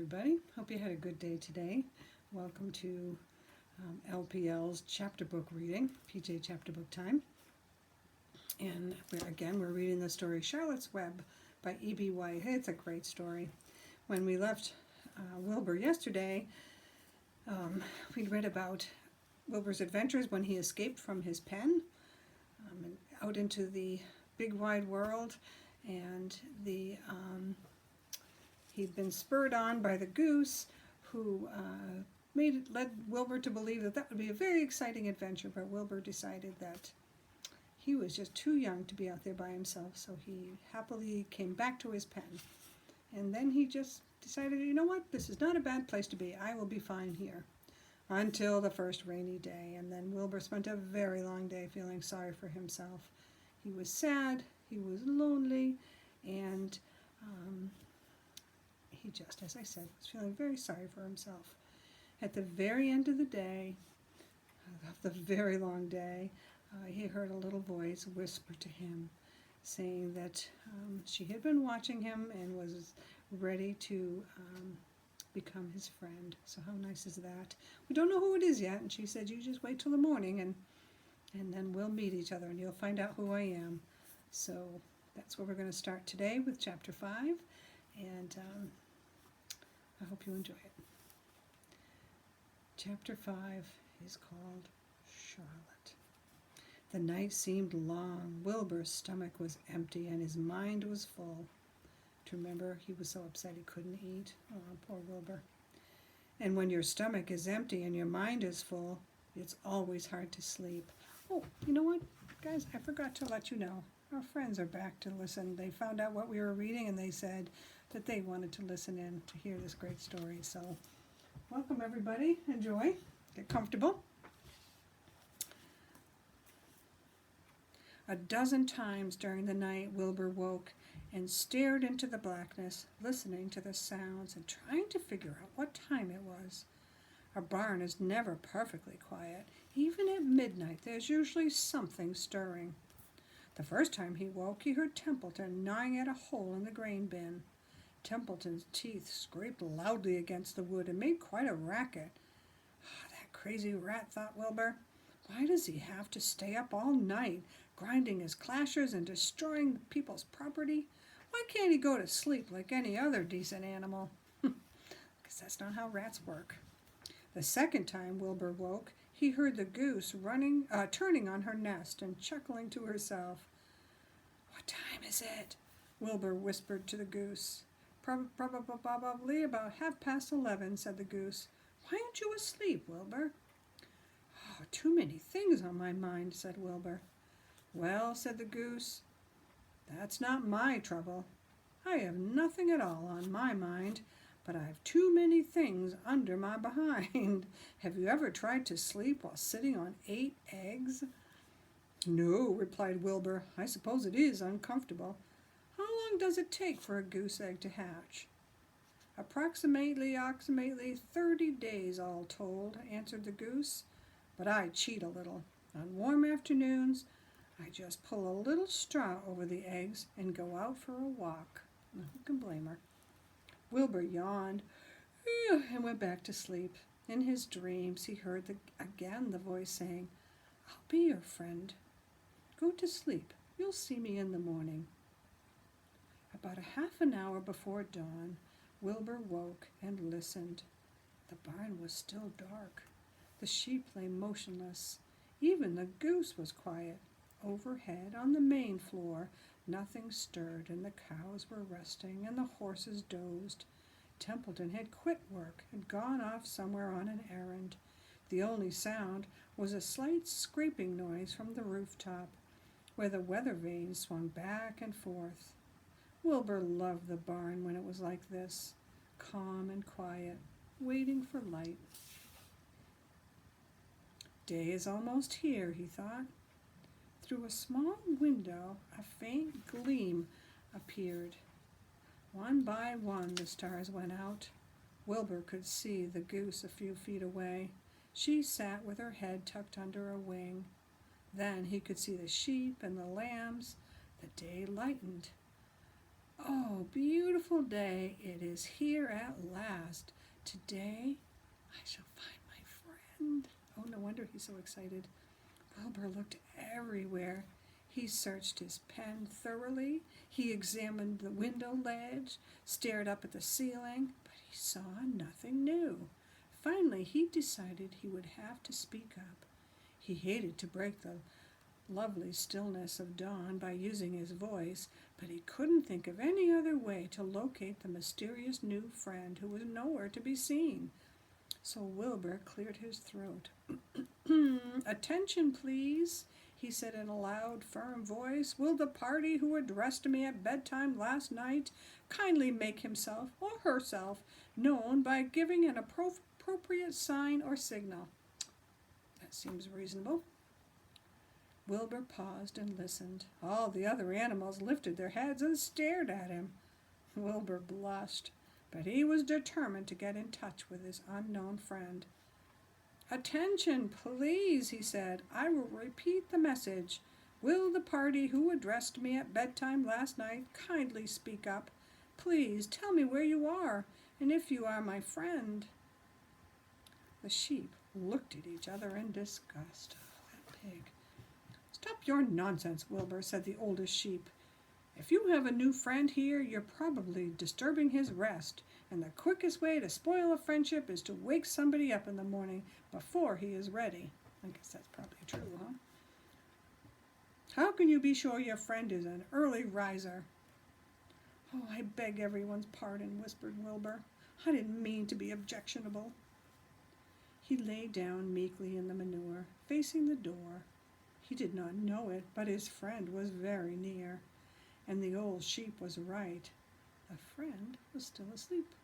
everybody. Hope you had a good day today. Welcome to LPL's chapter book reading, PJ chapter book time. And we're reading the story Charlotte's Web by E.B. White. Hey, it's a great story. When we left Wilbur yesterday, we read about Wilbur's adventures when he escaped from his pen and out into the big wide world, and he'd been spurred on by the goose, who led Wilbur to believe that would be a very exciting adventure, but Wilbur decided that he was just too young to be out there by himself, so he happily came back to his pen. And then he just decided, you know what, this is not a bad place to be. I will be fine here. Until the first rainy day, and then Wilbur spent a very long day feeling sorry for himself. He was sad, he was lonely, and he just, as I said, was feeling very sorry for himself. At the very end of the day, of the very long day, he heard a little voice whisper to him, saying that she had been watching him and was ready to become his friend. So how nice is that? We don't know who it is yet, and she said, you just wait till the morning, and then we'll meet each other, and you'll find out who I am. So that's where we're going to start today with Chapter 5, and I hope you enjoy it. Chapter 5 is called Charlotte. The night seemed long. Wilbur's stomach was empty, and his mind was full. To remember, he was so upset he couldn't eat. Oh, poor Wilbur. And when your stomach is empty and your mind is full, it's always hard to sleep. Oh, you know what, guys? I forgot to let you know. Our friends are back to listen. They found out what we were reading, and they said that they wanted to listen in to hear this great story. So, welcome everybody. Enjoy. Get comfortable. A dozen times during the night, Wilbur woke and stared into the blackness, listening to the sounds and trying to figure out what time it was. Our barn is never perfectly quiet. Even at midnight, there's usually something stirring. The first time he woke, he heard Templeton gnawing at a hole in the grain bin. Templeton's teeth scraped loudly against the wood and made quite a racket. That crazy rat, thought Wilbur. Why does he have to stay up all night, grinding his clashers and destroying people's property? Why can't he go to sleep like any other decent animal? Because that's not how rats work. The second time Wilbur woke, he heard the goose turning on her nest and chuckling to herself. What time is it? Wilbur whispered to the goose. Probably about 11:30, said the goose. Why aren't you asleep, Wilbur? Oh, too many things on my mind, said Wilbur. Well, said the goose, that's not my trouble. I have nothing at all on my mind, but I've too many things under my behind. Have you ever tried to sleep while sitting on 8 eggs? No, replied Wilbur. I suppose it is uncomfortable. How long does it take for a goose egg to hatch? Approximately 30 days all told, answered the goose. But I cheat a little. On warm afternoons, I just pull a little straw over the eggs and go out for a walk. Who can blame her? Wilbur yawned and went back to sleep. In his dreams, he heard again the voice saying, I'll be your friend. Go to sleep. You'll see me in the morning. About a half an hour before dawn, Wilbur woke and listened. The barn was still dark. The sheep lay motionless. Even the goose was quiet. Overhead, on the main floor, nothing stirred, and the cows were resting, and the horses dozed. Templeton had quit work, had gone off somewhere on an errand. The only sound was a slight scraping noise from the rooftop, where the weather vane swung back and forth. Wilbur loved the barn when it was like this, calm and quiet, waiting for light. Day is almost here, he thought. Through a small window, a faint gleam appeared. One by one, the stars went out. Wilbur could see the goose a few feet away. She sat with her head tucked under a wing. Then he could see the sheep and the lambs. The day lightened. Oh, beautiful day, it is here at last. Today I shall find my friend. Oh, no wonder he's so excited. Wilbur looked everywhere. He searched his pen thoroughly. He examined the window ledge, stared up at the ceiling, but he saw nothing new. Finally, he decided he would have to speak up. He hated to break the lovely stillness of dawn by using his voice, but he couldn't think of any other way to locate the mysterious new friend who was nowhere to be seen. So Wilbur cleared his throat. "Attention, please," he said in a loud, firm voice. "Will the party who addressed me at bedtime last night kindly make himself or herself known by giving an appropriate sign or signal?" That seems reasonable. Wilbur paused and listened. All the other animals lifted their heads and stared at him. Wilbur blushed, but he was determined to get in touch with his unknown friend. "Attention, please," he said. "I will repeat the message. Will the party who addressed me at bedtime last night kindly speak up? Please tell me where you are and if you are my friend." The sheep looked at each other in disgust. Oh, that pig. "Stop your nonsense, Wilbur," said the oldest sheep. "If you have a new friend here, you're probably disturbing his rest, and the quickest way to spoil a friendship is to wake somebody up in the morning before he is ready." I guess that's probably true, huh? "How can you be sure your friend is an early riser?" "Oh, I beg everyone's pardon," whispered Wilbur. "I didn't mean to be objectionable." He lay down meekly in the manure, facing the door. He did not know it, but his friend was very near, and the old sheep was right. The friend was still asleep.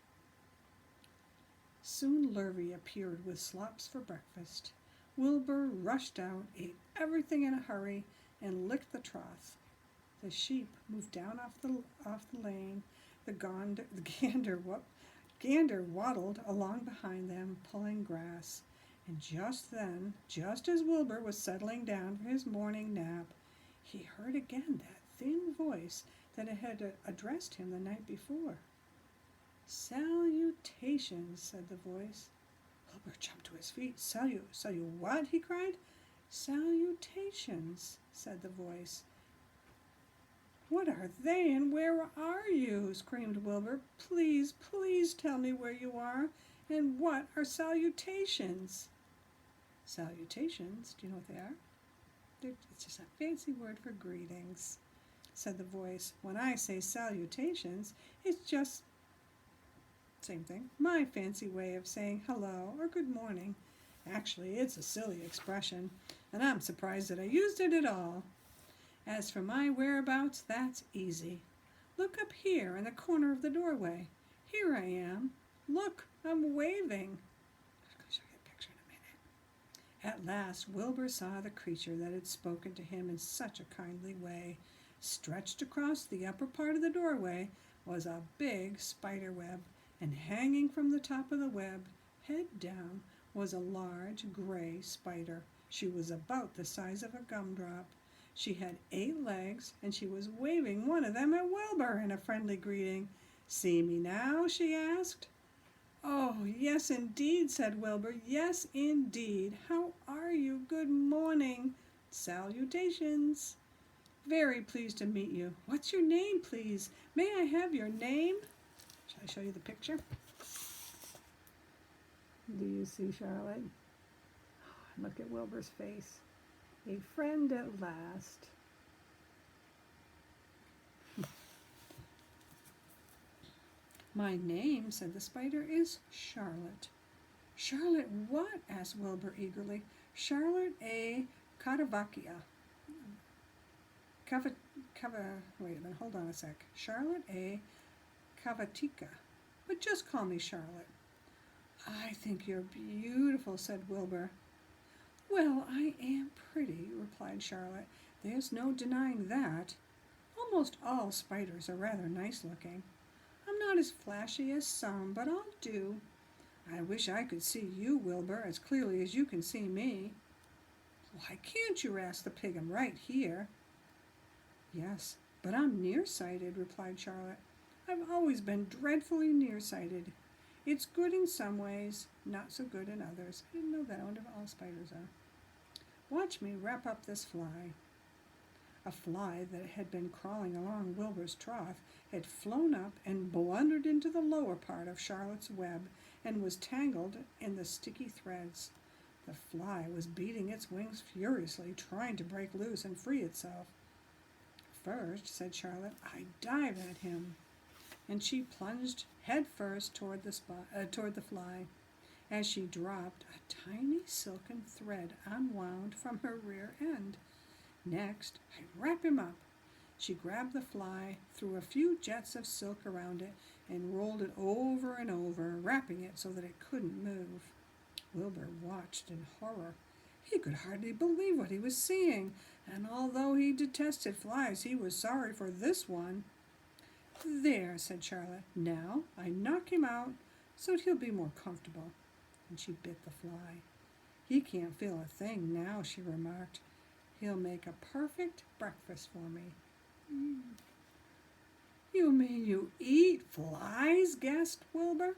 Soon Lurvy appeared with slops for breakfast. Wilbur rushed out, ate everything in a hurry, and licked the trough. The sheep moved down off the lane. The gander waddled along behind them, pulling grass. And just then, just as Wilbur was settling down for his morning nap, he heard again that thin voice that had addressed him the night before. "Salutations," said the voice. Wilbur jumped to his feet. What?" he cried. "Salutations," said the voice. "What are they and where are you?" screamed Wilbur. "Please, please tell me where you are and what are salutations?" "Salutations, do you know what they are?" "It's just a fancy word for greetings," said the voice. "When I say salutations, it's just same thing, my fancy way of saying hello or good morning. Actually, it's a silly expression, and I'm surprised that I used it at all. As for my whereabouts, that's easy. Look up here in the corner of the doorway. Here I am. Look, I'm waving." I'll show you a picture in a minute. At last, Wilbur saw the creature that had spoken to him in such a kindly way. Stretched across the upper part of the doorway was a big spider web, and hanging from the top of the web, head down, was a large gray spider. She was about the size of a gumdrop. She had 8 legs, and she was waving one of them at Wilbur in a friendly greeting. "See me now?" she asked. "Oh, yes, indeed," said Wilbur. "Yes, indeed. How are you? Good morning." "Salutations." "Very pleased to meet you. What's your name, please? May I have your name?" Shall I show you the picture? Do you see Charlotte? Look at Wilbur's face. A friend at last. "My name," said the spider, "is Charlotte." "Charlotte what?" asked Wilbur eagerly. "Charlotte A. Caravacia. Wait a minute, hold on a sec. Charlotte A. Cavatica. But just call me Charlotte." "I think you're beautiful," said Wilbur. "Well, I am pretty," replied Charlotte. "There's no denying that. Almost all spiders are rather nice looking. I'm not as flashy as some, but I'll do. I wish I could see you, Wilbur, as clearly as you can see me." "Why can't you?" asked the pig. "I'm right here." "Yes, but I'm nearsighted," replied Charlotte. I've always been dreadfully nearsighted. It's good in some ways, not so good in others. I didn't know that. I wonder if all spiders are. Watch me wrap up this fly. A fly that had been crawling along Wilbur's trough had flown up and blundered into the lower part of Charlotte's web and was tangled in the sticky threads. The fly was beating its wings furiously, trying to break loose and free itself. First, said Charlotte, I dive at him. And she plunged head first toward the fly. As she dropped, a tiny silken thread unwound from her rear end. Next, I wrap him up. She grabbed the fly, threw a few jets of silk around it, and rolled it over and over, wrapping it so that it couldn't move. Wilbur watched in horror. He could hardly believe what he was seeing, and although he detested flies, he was sorry for this one. There, said Charlotte. Now I knock him out so that he'll be more comfortable. And she bit the fly. He can't feel a thing now, she remarked. He'll make a perfect breakfast for me. You mean you eat flies? Gasped Wilbur.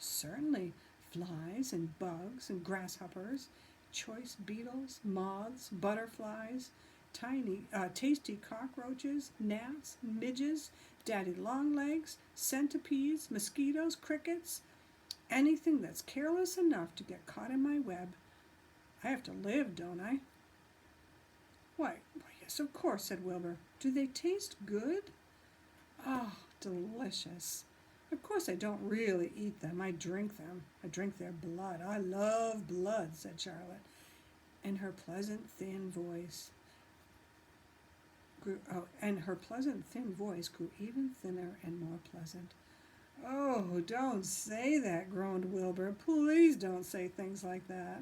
Certainly, flies and bugs and grasshoppers, choice beetles, moths, butterflies, tasty cockroaches, gnats, midges, daddy longlegs, centipedes, mosquitoes, crickets, anything that's careless enough to get caught in my web. I have to live, don't I? Why, yes, of course, said Wilbur. Do they taste good? Oh, delicious. Of course I don't really eat them. I drink them. I drink their blood. I love blood, said Charlotte. And her pleasant, thin voice grew even thinner and more pleasant. Oh, don't say that, groaned Wilbur. Please don't say things like that.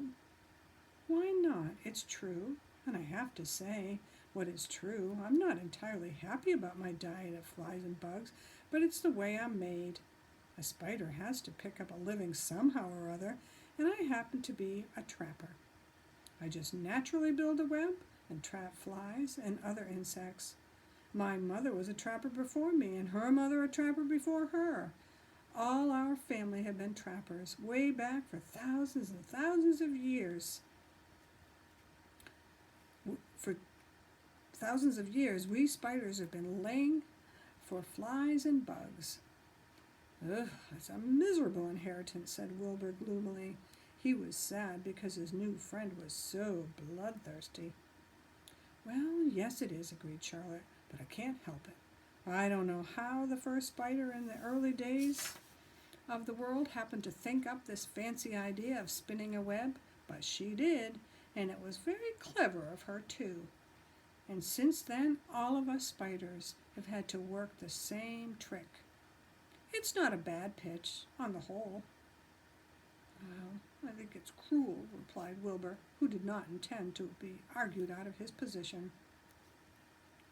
Why not? It's true. And I have to say what is true. I'm not entirely happy about my diet of flies and bugs, but it's the way I'm made. A spider has to pick up a living somehow or other, and I happen to be a trapper. I just naturally build a web and trap flies and other insects. My mother was a trapper before me, and her mother a trapper before her. All our family have been trappers, way back for thousands and thousands of years. For thousands of years, we spiders have been laying for flies and bugs. Ugh, it's a miserable inheritance, said Wilbur gloomily. He was sad because his new friend was so bloodthirsty. Well, yes it is, agreed Charlotte, but I can't help it. I don't know how the first spider in the early days of the world happened to think up this fancy idea of spinning a web, but she did, and it was very clever of her too. And since then, all of us spiders have had to work the same trick. It's not a bad pitch, on the whole. Well, I think it's cruel, replied Wilbur, who did not intend to be argued out of his position.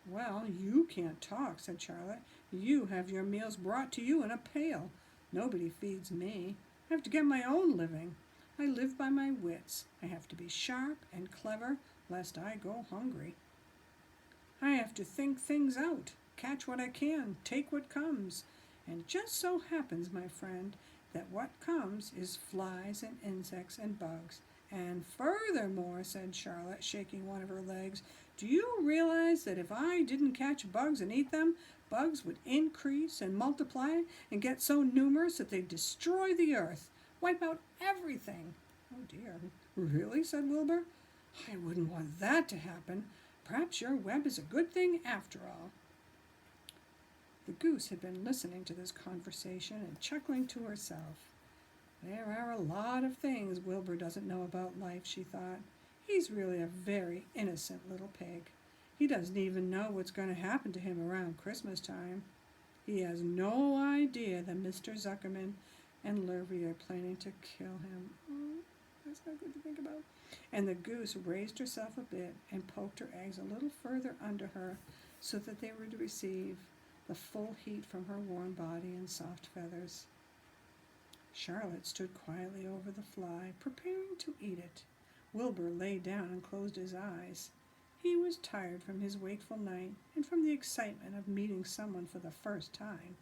Well, you can't talk, said Charlotte. You have your meals brought to you in a pail. Nobody feeds me. I have to get my own living. I live by my wits. I have to be sharp and clever, lest I go hungry. I have to think things out, catch what I can, take what comes. And it just so happens, my friend, that what comes is flies and insects and bugs. And furthermore, said Charlotte, shaking one of her legs, do you realize that if I didn't catch bugs and eat them, bugs would increase and multiply and get so numerous that they'd destroy the earth, wipe out everything? Oh dear, really, said Wilbur. I wouldn't want that to happen. Perhaps your web is a good thing after all. The goose had been listening to this conversation and chuckling to herself. There are a lot of things Wilbur doesn't know about life, she thought. He's really a very innocent little pig. He doesn't even know what's going to happen to him around Christmas time. He has no idea that Mr. Zuckerman and Lurvy are planning to kill him. Oh, that's not good to think about. And the goose raised herself a bit and poked her eggs a little further under her so that they were to receive the full heat from her warm body and soft feathers. Charlotte stood quietly over the fly, preparing to eat it. Wilbur lay down and closed his eyes. He was tired from his wakeful night and from the excitement of meeting someone for the first time.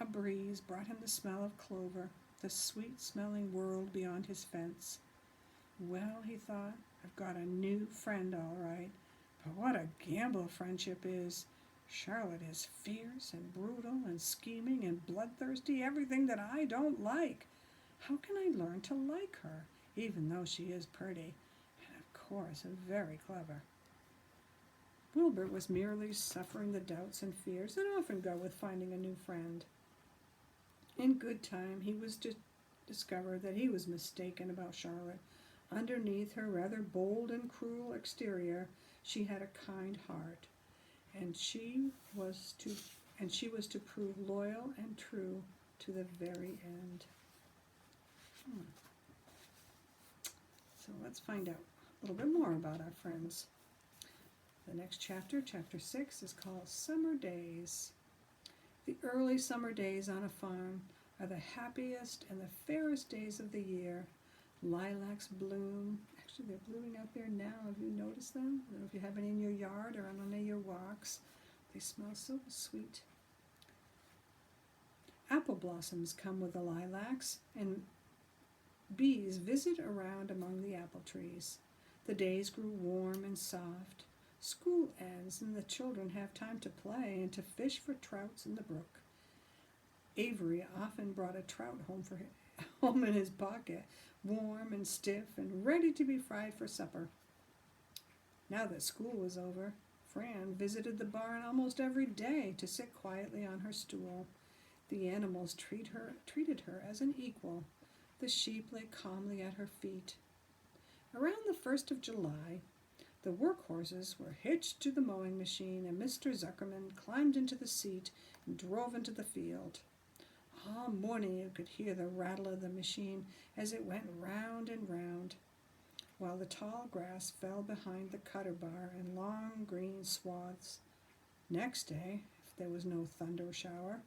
A breeze brought him the smell of clover, the sweet-smelling world beyond his fence. Well, he thought, I've got a new friend all right, but what a gamble friendship is. Charlotte is fierce and brutal and scheming and bloodthirsty, everything that I don't like. How can I learn to like her, even though she is pretty, and of course very clever? Wilbur was merely suffering the doubts and fears that often go with finding a new friend. In good time, he was to discover that he was mistaken about Charlotte. Underneath her rather bold and cruel exterior, she had a kind heart, and she was to prove loyal and true to the very end. So let's find out a little bit more about our friends. The next chapter, chapter 6, is called Summer Days. The early summer days on a farm are the happiest and the fairest days of the year. Lilacs bloom. Actually, they're blooming out there now. Have you noticed them? I don't know if you have any in your yard or on any of your walks. They smell so sweet. Apple blossoms come with the lilacs, and bees visit around among the apple trees. The days grew warm and soft. School ends, and the children have time to play and to fish for trouts in the brook. Avery often brought a trout home in his pocket, warm and stiff and ready to be fried for supper. Now that school was over, Fran visited the barn almost every day to sit quietly on her stool. The animals treated her as an equal. The sheep lay calmly at her feet. Around the 1st of July, the workhorses were hitched to the mowing machine, and Mr. Zuckerman climbed into the seat and drove into the field. All morning you could hear the rattle of the machine as it went round and round, while the tall grass fell behind the cutter bar in long green swaths. Next day, if there was no thunder shower,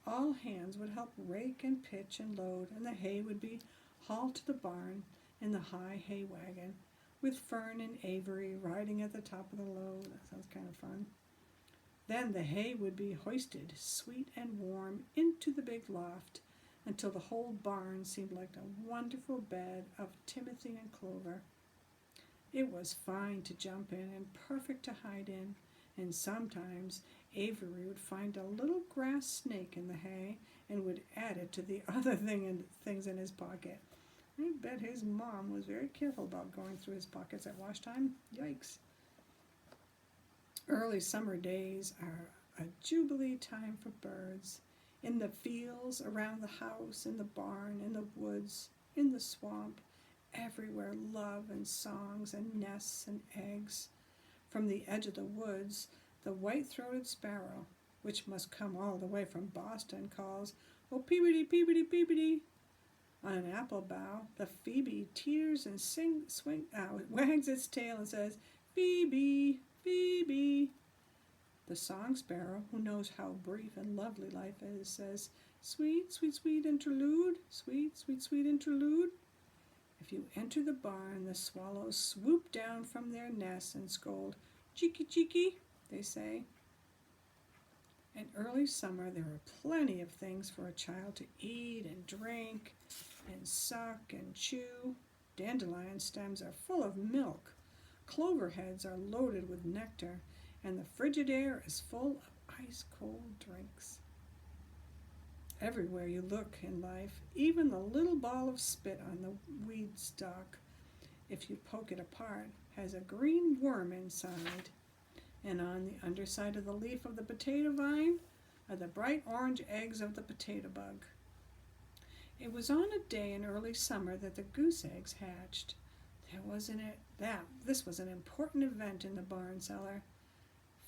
all hands would help rake and pitch and load, and the hay would be hauled to the barn in the high hay wagon, with Fern and Avery riding at the top of the load. That sounds kind of fun. Then the hay would be hoisted, sweet and warm, into the big loft, until the whole barn seemed like a wonderful bed of timothy and clover. It was fine to jump in and perfect to hide in, and sometimes Avery would find a little grass snake in the hay and would add it to the other things in his pocket. I bet his mom was very careful about going through his pockets at wash time. Yikes. Early summer days are a jubilee time for birds. In the fields, around the house, in the barn, in the woods, in the swamp, everywhere love and songs and nests and eggs. From the edge of the woods, the white-throated sparrow, which must come all the way from Boston, calls, "Oh, peepity, peepity, peepity." On an apple bough, the phoebe teeters and wags its tail and says, "Phoebe, Phoebe." The song sparrow, who knows how brief and lovely life is, says, "Sweet, sweet, sweet interlude, sweet, sweet, sweet interlude." If you enter the barn, the swallows swoop down from their nests and scold, "Cheeky, cheeky," they say. In early summer, there are plenty of things for a child to eat and drink and suck and chew. Dandelion stems are full of milk. Clover heads are loaded with nectar, and the frigid air is full of ice-cold drinks. Everywhere you look in life, even the little ball of spit on the weed stalk, if you poke it apart, has a green worm inside. And on the underside of the leaf of the potato vine are the bright orange eggs of the potato bug. It was on a day in early summer that the goose eggs hatched. This was an important event in the barn cellar.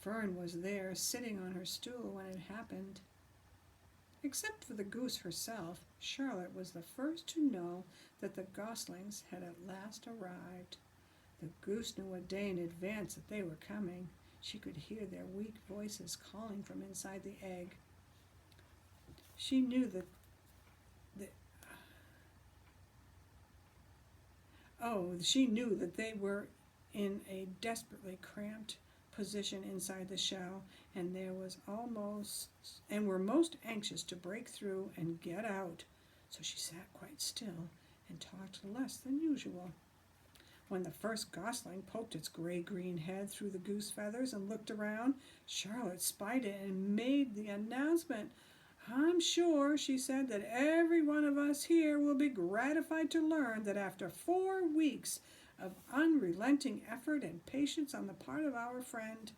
Fern was there, sitting on her stool when it happened. Except for the goose herself, Charlotte was the first to know that the goslings had at last arrived. The goose knew a day in advance that they were coming. She could hear their weak voices calling from inside the egg. She knew that they were in a desperately cramped position inside the shell, and were most anxious to break through and get out. So she sat quite still and talked less than usual. When the first gosling poked its gray-green head through the goose feathers and looked around, Charlotte spied it and made the announcement. "I'm sure," she said, "that every one of us here will be gratified to learn that after 4 weeks of unrelenting effort and patience on the part of our friend,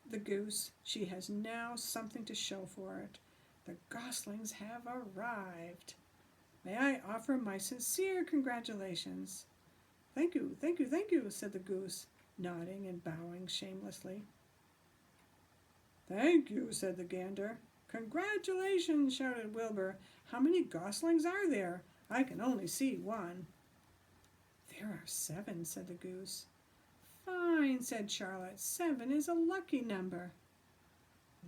the goose, she has now something to show for it. The goslings have arrived. May I offer my sincere congratulations?" "Thank you, thank you, thank you," said the goose, nodding and bowing shamelessly. "Thank you," said the gander. "Congratulations," shouted Wilbur. "How many goslings are there? I can only see one." "There are 7," said the goose. "Fine," said Charlotte. 7 is a lucky number."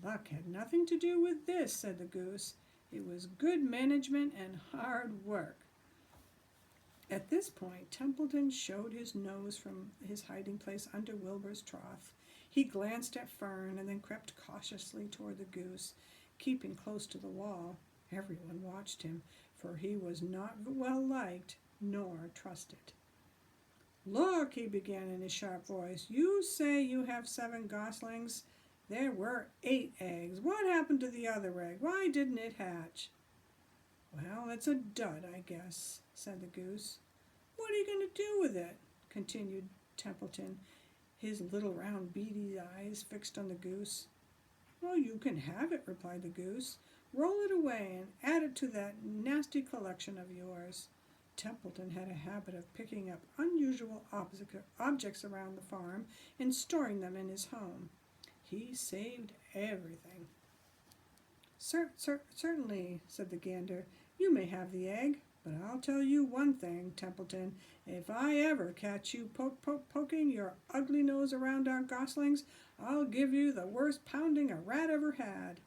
"Luck had nothing to do with this," said the goose. "It was good management and hard work." At this point, Templeton showed his nose from his hiding place under Wilbur's trough. He glanced at Fern and then crept cautiously toward the goose, keeping close to the wall. Everyone watched him, for he was not well liked nor trusted. "Look," he began in his sharp voice, "you say you have 7 goslings. There were 8 eggs. What happened to the other egg? Why didn't it hatch?" "Well, it's a dud, I guess," said the goose. "What are you going to do with it?" continued Templeton, his little round beady eyes fixed on the goose. "Well, you can have it," replied the goose. "Roll it away and add it to that nasty collection of yours." Templeton had a habit of picking up unusual objects around the farm and storing them in his home. He saved everything. Certainly," said the gander. "You may have the egg, but I'll tell you one thing, Templeton. If I ever catch you poking your ugly nose around our goslings, I'll give you the worst pounding a rat ever had."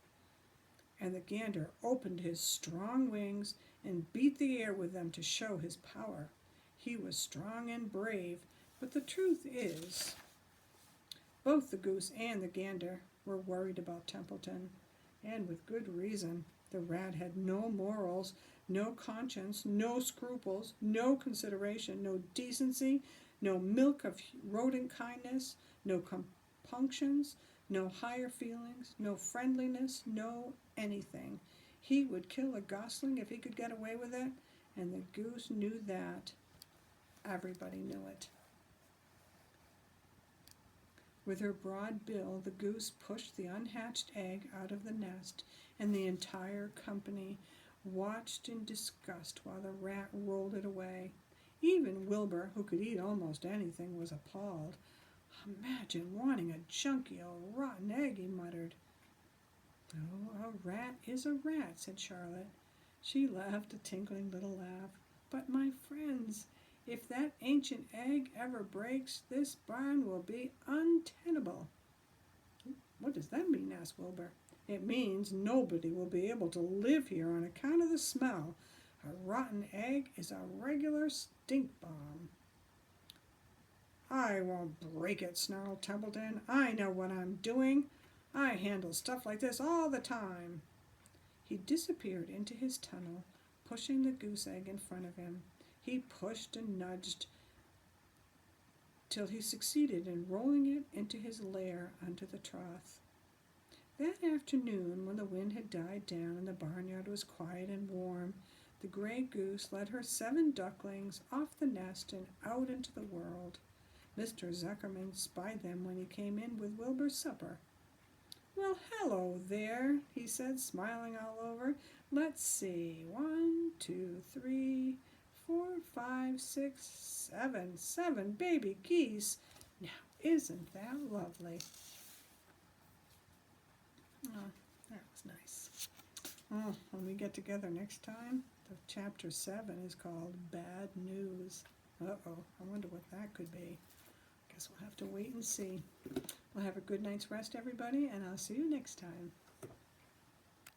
And the gander opened his strong wings and beat the air with them to show his power. He was strong and brave, but the truth is, both the goose and the gander were worried about Templeton, and with good reason. The rat had no morals, no conscience, no scruples, no consideration, no decency, no milk of rodent kindness, no compunctions, no higher feelings, no friendliness, no anything. He would kill a gosling if he could get away with it, and the goose knew that. Everybody knew it. With her broad bill, the goose pushed the unhatched egg out of the nest, and the entire company watched in disgust while the rat rolled it away. Even Wilbur, who could eat almost anything, was appalled. "Imagine wanting a junky old rotten egg," he muttered. "Oh, a rat is a rat," said Charlotte. She laughed a tinkling little laugh. "But my friends, if that ancient egg ever breaks, this barn will be untenable." "What does that mean?" asked Wilbur. "It means nobody will be able to live here on account of the smell. A rotten egg is a regular stink bomb." "I won't break it," snarled Templeton. "I know what I'm doing. I handle stuff like this all the time." He disappeared into his tunnel, pushing the goose egg in front of him. He pushed and nudged till he succeeded in rolling it into his lair under the trough. That afternoon, when the wind had died down and the barnyard was quiet and warm, the gray goose led her 7 ducklings off the nest and out into the world. Mr. Zuckerman spied them when he came in with Wilbur's supper. "Well, hello there," he said, smiling all over. "Let's see, 1, 2, 3, 4, 5, 6, 7, 7 baby geese. Now, isn't that lovely?" Oh, that was nice. Oh, when we get together next time, the chapter 7 is called Bad News. Uh-oh, I wonder what that could be. Guess we'll have to wait and see. Well, have a good night's rest, everybody, and I'll see you next time.